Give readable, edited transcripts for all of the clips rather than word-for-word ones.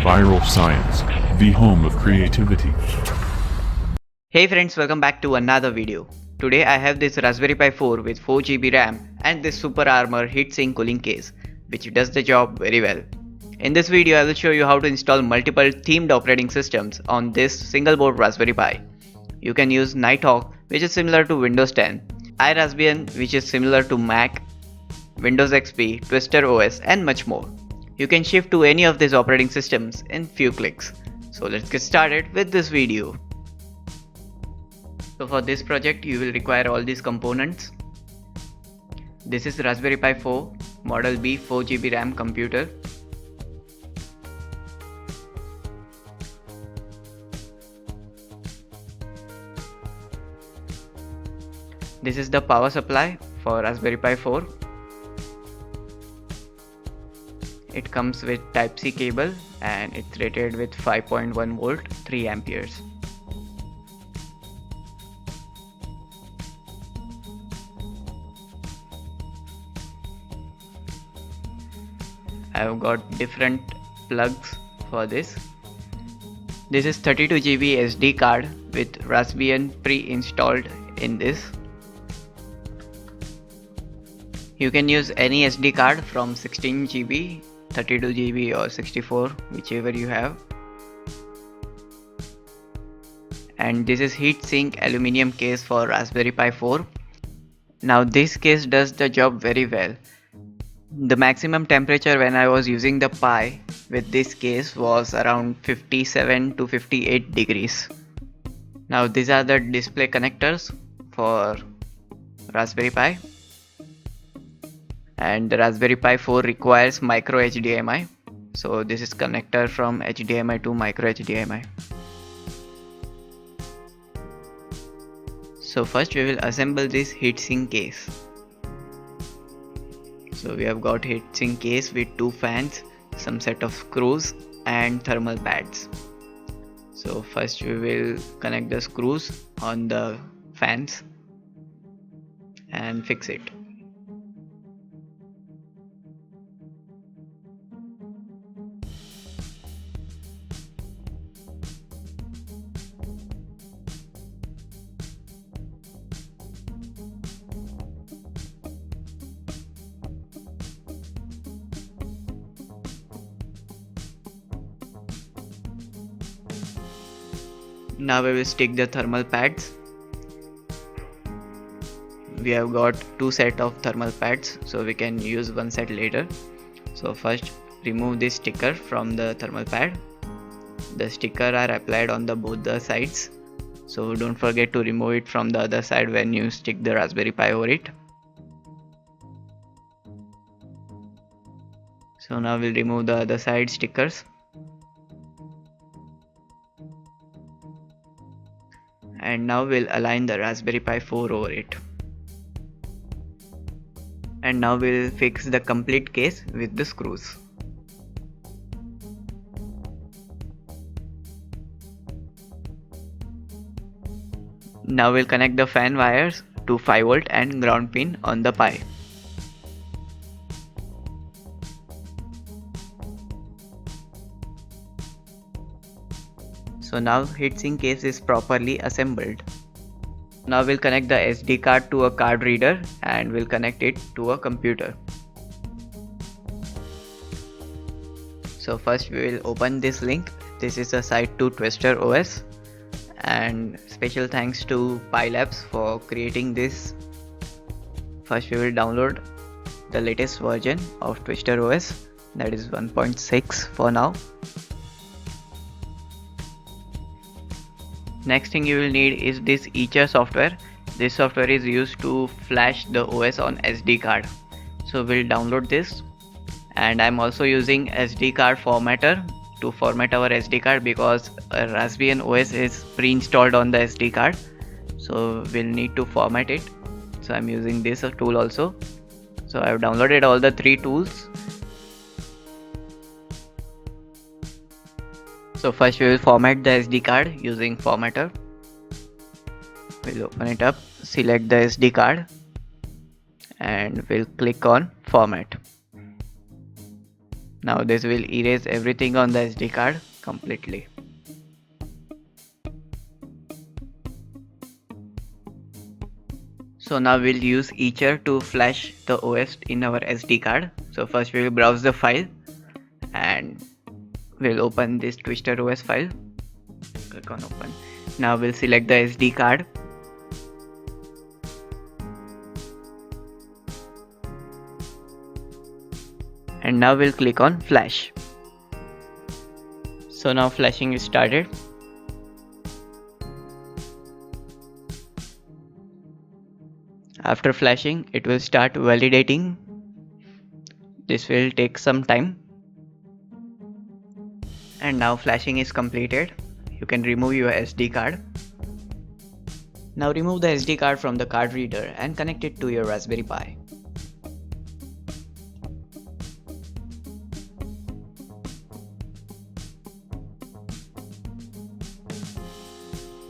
Viral Science, the home of creativity. Hey friends, welcome back to another video. Today I have this Raspberry Pi 4 with 4GB RAM and this Super Armor heatsink cooling case, which does the job very well. In this video I will show you how to install multiple themed operating systems on this single board Raspberry Pi. You can use Nighthawk, which is similar to Windows 10, iRaspbian, which is similar to Mac, Windows XP, Twister OS and much more. You can shift to any of these operating systems in few clicks. So let's get started with this video. So for this project you will require all these components. This is Raspberry Pi 4 Model B 4GB RAM computer. This is the power supply for Raspberry Pi 4. It comes with Type-C cable and it's rated with 5.1 volt 3 amperes. I have got different plugs for this. This is 32GB SD card with Raspbian pre-installed in this. You can use any SD card from 16GB, 32GB or 64, whichever you have. And this is heatsink aluminium case for Raspberry Pi 4. Now this case does the job very well. The maximum temperature when I was using the Pi with this case was around 57 to 58 degrees. Now these are the display connectors for Raspberry Pi. And the Raspberry Pi 4 requires micro HDMI. So this is connector from HDMI to micro HDMI. So first we will assemble this heatsink case. So we have got heatsink case with two fans, some set of screws and thermal pads. So first we will connect the screws on the fans and fix it. Now we will stick the thermal pads. We have got two set of thermal pads, so we can use one set later. So first remove this sticker from the thermal pad. The sticker are applied on the both the sides, so don't forget to remove it from the other side when you stick the Raspberry Pi over it. So now we'll remove the other side stickers. And now we'll align the Raspberry Pi 4 over it. And now we'll fix the complete case with the screws. Now we'll connect the fan wires to 5V and ground pin on the Pi. So now heatsink case is properly assembled. Now we'll connect the SD card to a card reader and we'll connect it to a computer. So first we will open this link. This is a site to Twister OS, and special thanks to Pi Labs for creating this. First we will download the latest version of Twister OS, that is 1.6 for now. Next thing you will need is this Etcher software. This software is used to flash the OS on SD card. So we'll download this, and I'm also using SD card formatter to format our SD card because a Raspbian OS is pre-installed on the SD card. So we'll need to format it. So I'm using this tool also. So I've downloaded all the three tools. So first we will format the SD card using formatter. We'll open it up, select the SD card and we'll click on format. Now this will erase everything on the SD card completely. So now we'll use Etcher to flash the OS in our SD card. So first we will browse the file and we'll open this Twister OS file. Click on open. Now we'll select the SD card. And now we'll click on flash. So now flashing is started. After flashing, it will start validating. This will take some time. And now flashing is completed. You can remove your SD card. Now remove the SD card from the card reader and connect it to your Raspberry Pi.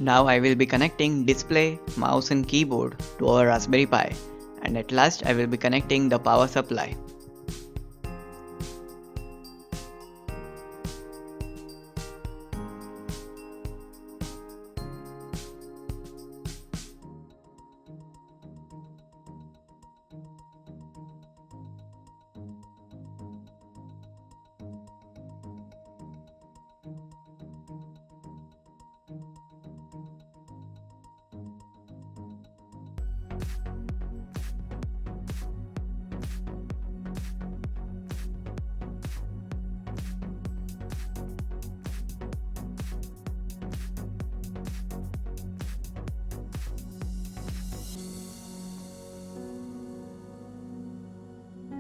Now I will be connecting display, mouse and keyboard to our Raspberry Pi, and at last I will be connecting the power supply.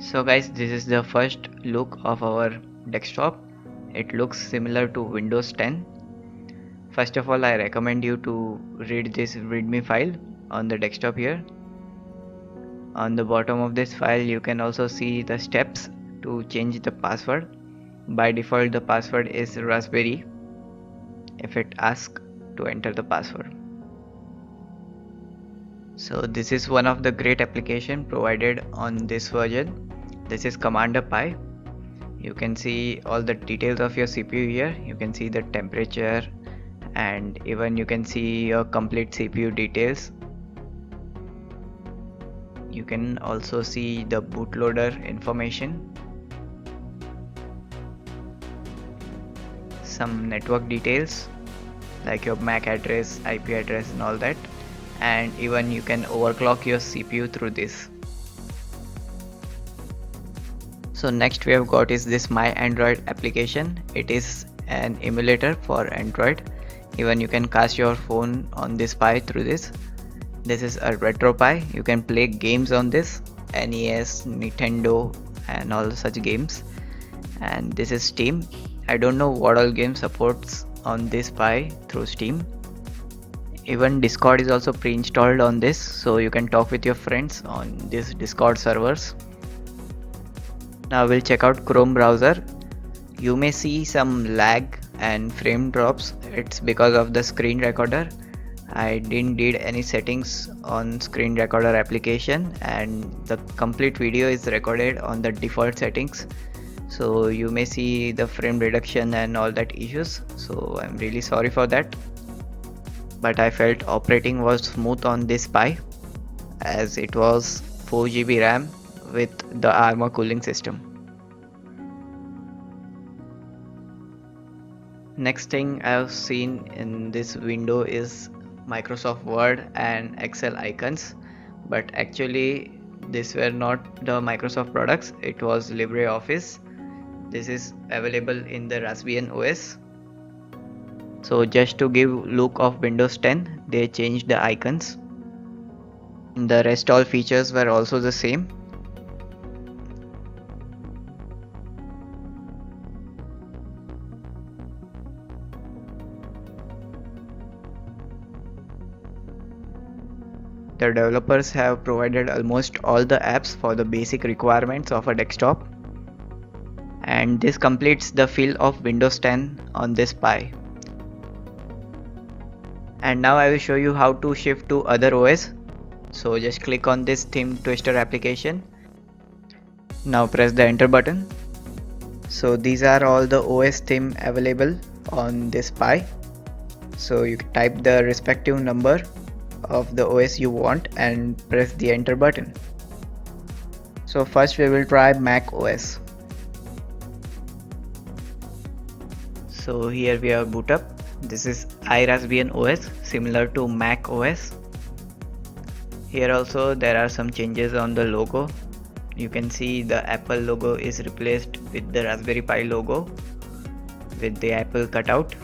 So guys, this is the first look of our desktop. It looks similar to Windows 10. First of all, I recommend you to read this readme file on the desktop here. On the bottom of this file you can also see the steps to change the password. By default the password is Raspberry if it asks to enter the password. So this is one of the great application provided on this version. This is Commander Pi. You can see all the details of your CPU here. You can see the temperature and even you can see your complete CPU details. You can also see the bootloader information, some network details like your MAC address, IP address and all that, and even you can overclock your CPU through this. So next we have got is this My Android application. It is an emulator for Android. Even you can cast your phone on this Pi through this. This is a retro Pi. You can play games on this, NES, Nintendo and all such games. And this is Steam. I don't know what all game supports on this Pi through Steam. Even Discord is also pre-installed on this, so you can talk with your friends on this Discord servers. Now we'll check out Chrome browser. You may see some lag and frame drops. It's because of the screen recorder. I didn't did any settings on screen recorder application and the complete video is recorded on the default settings. So you may see the frame reduction and all that issues. So I'm really sorry for that. But I felt operating was smooth on this Pi as it was 4 GB RAM with the Armor cooling system. Next thing I've seen in this window is Microsoft Word and Excel icons, but actually these were not the Microsoft products, it was LibreOffice. This is available in the Raspbian OS. So just to give look of Windows 10, they changed the icons. The rest all features were also the same. The developers have provided almost all the apps for the basic requirements of a desktop, and this completes the feel of Windows 10 on this Pi. And now I will show you how to shift to other OS. So just click on this Theme Twister application. Now press the enter button. So these are all the OS theme available on this Pi. So you can type the respective number of the OS you want and press the enter button. So first we will try Mac OS. So here we have boot up. This is iRaspbian OS, similar to Mac OS. Here also there are some changes on the logo. You can see the Apple logo is replaced with the Raspberry Pi logo with the Apple cutout,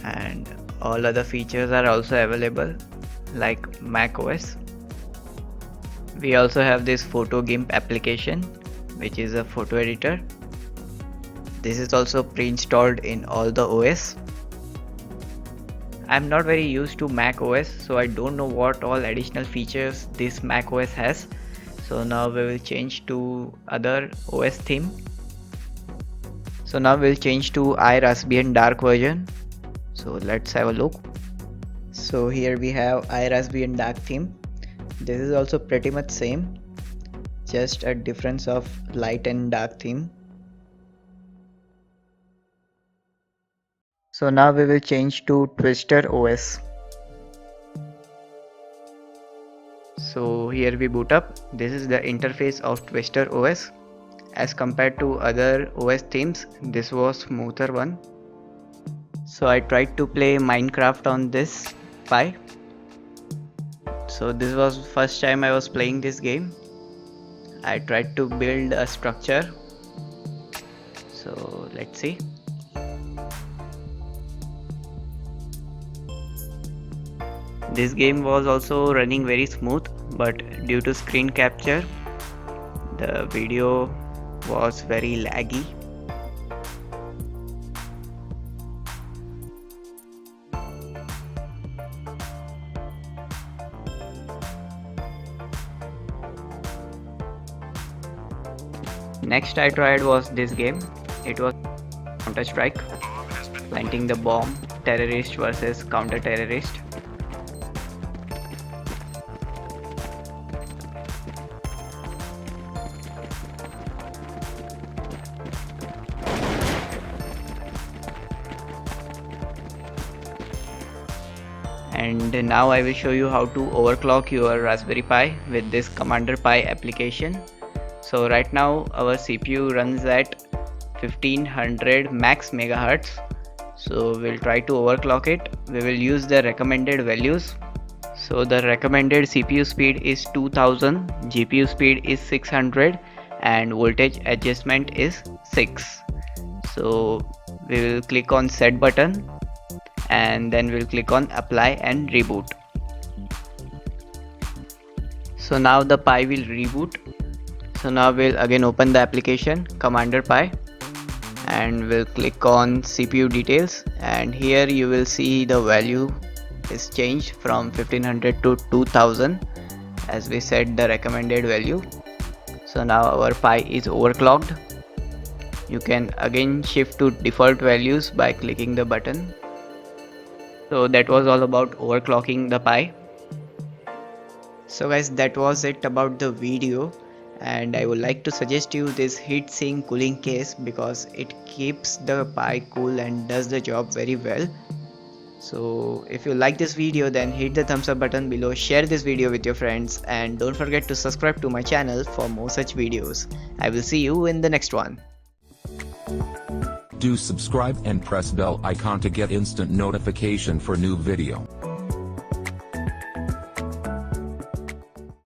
and all other features are also available like Mac OS. We also have this Photo GIMP application, which is a photo editor. This is also pre-installed in all the OS. I'm not very used to Mac OS, so I don't know what all additional features this Mac OS has. So now we will change to other OS theme. So now we'll change to iRaspbian dark version. So let's have a look. So here we have iRaspbian dark theme. This is also pretty much same, just a difference of light and dark theme. So now we will change to Twister OS. So here we boot up. This is the interface of Twister OS. As compared to other OS themes, this was smoother one. So I tried to play Minecraft on this Pi. So this was first time I was playing this game. I tried to build a structure. So let's see. This game was also running very smooth, but due to screen capture, the video was very laggy. Next I tried was this game. It was Counter-Strike, planting the bomb, terrorist versus counter-terrorist. And now I will show you how to overclock your Raspberry Pi with this Commander Pi application. So right now our CPU runs at 1500 max megahertz. So we'll try to overclock it. We will use the recommended values. So the recommended CPU speed is 2000, GPU speed is 600, and voltage adjustment is 6. So we will click on set button, and then we'll click on apply and reboot. So now the Pi will reboot. So now we'll again open the application Commander Pi, and we'll click on CPU details, and here you will see the value is changed from 1500 to 2000 as we set the recommended value. So now our Pi is overclocked. You can again shift to default values by clicking the button. So that was all about overclocking the Pi. So guys, that was it about the video, and I would like to suggest you this heatsink cooling case because it keeps the Pi cool and does the job very well. So if you like this video, then hit the thumbs up button below, share this video with your friends, and don't forget to subscribe to my channel for more such videos. I will see you in the next one. Do subscribe and press bell icon to get instant notification for new video.